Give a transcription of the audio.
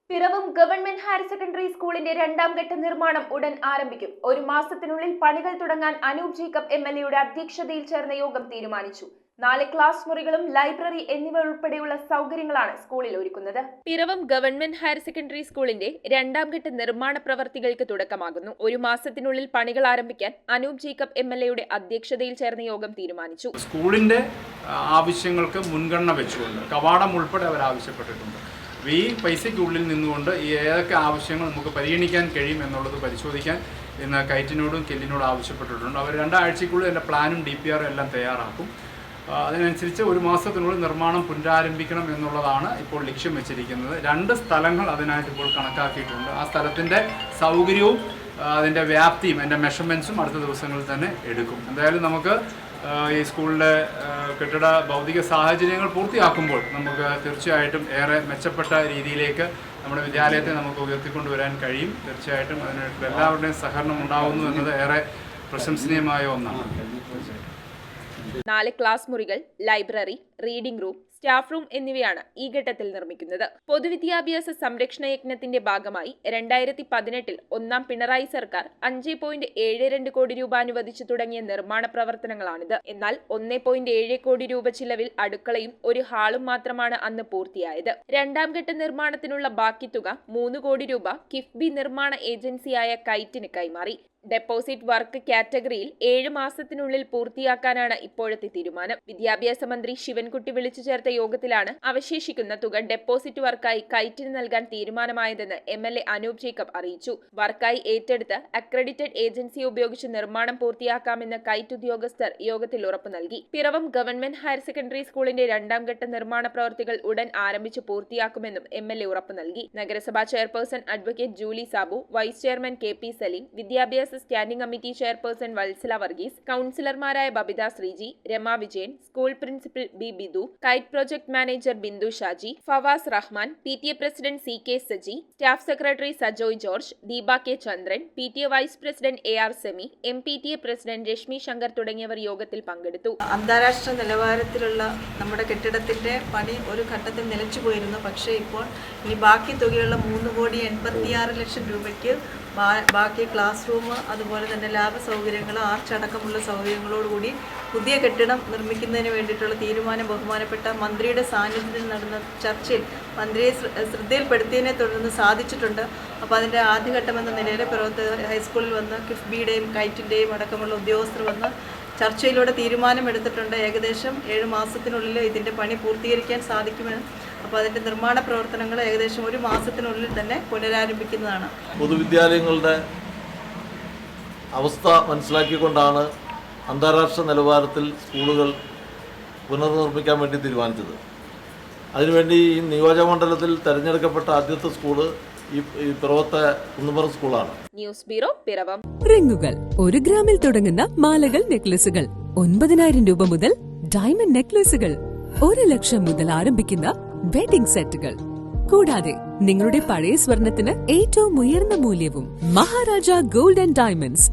Piravom government higher secondary സ്കൂളിന്റെ രണ്ടാം ഘട്ട നിർമ്മാണം ഉടൻ ആരംഭിക്കും. ഒരു മാസത്തിനുള്ളിൽ പണികൾ തുടങ്ങാൻ അനൂപ് ജേക്കബ് എംഎൽഎയുടെ അധ്യക്ഷതയിൽ ചേർന്ന യോഗം തീരുമാനിച്ചു. 4 ക്ലാസ് മുറികളും ലൈബ്രറി എന്നിവ ഉൾപ്പെടെയുള്ള സൗകര്യങ്ങളാണ് സ്കൂളിൽ ഒരുക്കുന്നത്. പിറവം ഗവൺമെന്റ് ഹയർ സെക്കൻഡറി സ്കൂളിന്റെ രണ്ടാം ഘട്ട നിർമ്മാണ പ്രവർത്തികൾക്ക് തുടക്കമാകുന്നു. ഒരു മാസത്തിനുള്ളിൽ പണികൾ ആരംഭിക്കാൻ അനൂപ് ജേക്കബ് എംഎൽഎയുടെ അധ്യക്ഷതയിൽ ചേർന്ന യോഗം തീരുമാനിച്ചു. സ്കൂളിന്റെ ആവശ്യങ്ങൾക്ക് മുൻഗണന വെച്ചുകൊണ്ട് കവാടം ഉൾപ്പെടെ അവർ ആവശ്യപ്പെട്ടിട്ടുണ്ട്. ഈ പൈസയ്ക്കുള്ളിൽ നിന്നുകൊണ്ട് ഏതൊക്കെ ആവശ്യങ്ങൾ നമുക്ക് പരിഗണിക്കാൻ കഴിയും എന്നുള്ളത് പരിശോധിക്കാൻ ഇന്ന് കൈറ്റിനോടും കെല്ലിനോടും ആവശ്യപ്പെട്ടിട്ടുണ്ട്. അവർ 2 ആഴ്ചയ്ക്കുള്ളിൽ എൻ്റെ പ്ലാനും DPR എല്ലാം തയ്യാറാക്കും. അതിനനുസരിച്ച് ഒരു മാസത്തിനുള്ളിൽ നിർമ്മാണം പുനരാരംഭിക്കണം എന്നുള്ളതാണ് ഇപ്പോൾ ലക്ഷ്യം വെച്ചിരിക്കുന്നത്. 2 സ്ഥലങ്ങൾ അതിനായിട്ട് ഇപ്പോൾ കണക്കാക്കിയിട്ടുണ്ട്. ആ സ്ഥലത്തിൻ്റെ സൗകര്യവും അതിൻ്റെ വ്യാപ്തിയും അതിൻ്റെ മെഷർമെൻറ്റ്സും അടുത്ത ദിവസങ്ങളിൽ തന്നെ എടുക്കും. എന്തായാലും നമുക്ക് ഈ സ്കൂളിലെ കെട്ടിട ഭൗതിക സാഹചര്യങ്ങൾ പൂർത്തിയാക്കുമ്പോൾ നമുക്ക് തീർച്ചയായിട്ടും ഏറെ മെച്ചപ്പെട്ട രീതിയിലേക്ക് നമ്മുടെ വിദ്യാലയത്തെ നമുക്ക് ഉയർത്തിക്കൊണ്ടുവരാൻ കഴിയും. തീർച്ചയായിട്ടും അതിനായിട്ട് എല്ലാവരുടെയും സഹകരണം ഉണ്ടാകുന്നു എന്നത് ഏറെ പ്രശംസനീയമായ ഒന്നാണ്. 4 ക്ലാസ് മുറികൾ, library, reading room, staff room എന്നിവയാണ് ഈ ഘട്ടത്തിൽ നിർമ്മിക്കുന്നത്. പൊതുവിദ്യാഭ്യാസ സംരക്ഷണ യജ്ഞത്തിന്റെ ഭാഗമായി 2018 ഒന്നാം പിണറായി സർക്കാർ 5.72 കോടി രൂപ അനുവദിച്ചു തുടങ്ങിയ നിർമ്മാണ പ്രവർത്തനങ്ങളാണിത്. എന്നാൽ 1.7 കോടി രൂപ ചിലവിൽ അടുക്കളയും ഒരു ഹാളും മാത്രമാണ് അന്ന് പൂർത്തിയായത്. രണ്ടാം ഘട്ട നിർമ്മാണത്തിനുള്ള ബാക്കി തുക 3 കോടി രൂപ കിഫ്ബി നിർമ്മാണ ഏജൻസിയായ കൈറ്റിന് കൈമാറി. ഡെപ്പോസിറ്റ് വർക്ക് കാറ്റഗറിയിൽ 7 മാസത്തിനുള്ളിൽ പൂർത്തിയാക്കാനാണ് ഇപ്പോഴത്തെ തീരുമാനം. വിദ്യാഭ്യാസ മന്ത്രി ശിവൻകുട്ടി വിളിച്ചു ചേർത്ത യോഗത്തിലാണ് അവശേഷിക്കുന്ന തുക ഡെപ്പോസിറ്റ് വർക്കായി കൈറ്റിന് നൽകാൻ തീരുമാനമായതെന്ന് MLA അനൂപ് ജേക്കബ് അറിയിച്ചു. വർക്കായി ഏറ്റെടുത്ത് അക്രഡിറ്റഡ് ഏജൻസിയെ ഉപയോഗിച്ച് നിർമ്മാണം പൂർത്തിയാക്കാമെന്ന് കൈറ്റ് ഉദ്യോഗസ്ഥർ യോഗത്തിൽ ഉറപ്പു നൽകി. പിറവം ഗവൺമെന്റ് ഹയർ സെക്കൻഡറി സ്കൂളിന്റെ രണ്ടാം ഘട്ട നിർമ്മാണ പ്രവൃത്തികൾ ഉടൻ ആരംഭിച്ച് പൂർത്തിയാക്കുമെന്നും MLA ഉറപ്പു നൽകി. നഗരസഭാ chairperson advocate Julie Sabu, vice chairman KP Saleem, വിദ്യാഭ്യാസ standing committee chairperson Vatsala Varghese, കൌൺസിലർമാരായ Babitha Sreeji, Rama Vijayan, school principal B Bidu, KITE project manager Bindu Shaji, Fawaz Rahman, PTA president CK Saji, staff secretary Sajoy George, Deepa K Chandran, PTA vice president AR Semi, MPTA president Reshmi Shankar തുടങ്ങിയവർ യോഗത്തിൽ പങ്കെടുത്തു. അന്താരാഷ്ട്ര നിലവാരത്തിലുള്ള നമ്മുടെ കെട്ടിടത്തിന്റെ പണി ഒരു ഘട്ടത്തിൽ നിലച്ചുപോയിരുന്നു. പക്ഷേ ഇപ്പോൾ ഇനി ബാക്കി തുകയുള്ള 3,86,00,000 രൂപയ്ക്ക് ബാക്കി ക്ലാസ് റൂം, അതുപോലെ തന്നെ ലാബ് സൗകര്യങ്ങൾ, ആർച്ചടക്കമുള്ള സൗകര്യങ്ങളോടുകൂടി പുതിയ കെട്ടിടം നിർമ്മിക്കുന്നതിന് വേണ്ടിയിട്ടുള്ള തീരുമാനം ബഹുമാനപ്പെട്ട മന്ത്രിയുടെ സാന്നിധ്യത്തിൽ നടന്ന ചർച്ചയിൽ മന്ത്രിയെ ശ്രദ്ധയിൽപ്പെടുത്തിയതിനെ തുടർന്ന് സാധിച്ചിട്ടുണ്ട്. അപ്പോൾ അതിൻ്റെ ആദ്യഘട്ടമെന്ന നിലയിൽ പിറവത്ത് ഹൈസ്കൂളിൽ വന്ന് കിഫ്ബിയുടെയും കൈറ്റിൻ്റെയും അടക്കമുള്ള ഉദ്യോഗസ്ഥർ വന്ന് ചർച്ചയിലൂടെ തീരുമാനമെടുത്തിട്ടുണ്ട്. ഏകദേശം 7 മാസത്തിനുള്ളിൽ ഇതിൻ്റെ പണി പൂർത്തീകരിക്കാൻ സാധിക്കുമെന്ന്. അപ്പോൾ അതിൻ്റെ നിർമ്മാണ പ്രവർത്തനങ്ങൾ ഏകദേശം 1 മാസത്തിനുള്ളിൽ തന്നെ പുനരാരംഭിക്കുന്നതാണ്. പൊതുവിദ്യാലയങ്ങളുടെ അവസ്ഥ മനസ്സിലാക്കിക്കൊണ്ടാണ് അന്താരാഷ്ട്ര നിലവാരത്തിൽ സ്കൂളുകൾ പുനർനിർമ്മിക്കാൻ വേണ്ടി തീരുമാനിച്ചത്. അതിനുവേണ്ടി ഈ നിയോജകമണ്ഡലത്തിൽ തിരഞ്ഞെടുക്കപ്പെട്ട ആദ്യത്തെ സ്കൂള് ഈ പിറവത്തെ കുന്നുംപുറം സ്കൂളാണ്. News bureau, Piravom. റിങ്ങുകൾ 1 ഗ്രാമിൽ തുടങ്ങുന്ന മാലകൾ, നെക്ലസുകൾ 9,000 രൂപ മുതൽ ഡയമണ്ട് നെക്ലസുകൾ 1 ലക്ഷം മുതൽ ആരംഭിക്കുന്ന വെഡിംഗ് സെറ്റുകൾ, കൂടാതെ നിങ്ങളുടെ പഴയ സ്വർണത്തിന് ഏറ്റവും ഉയർന്ന മൂല്യവും. Maharaja gold and diamonds,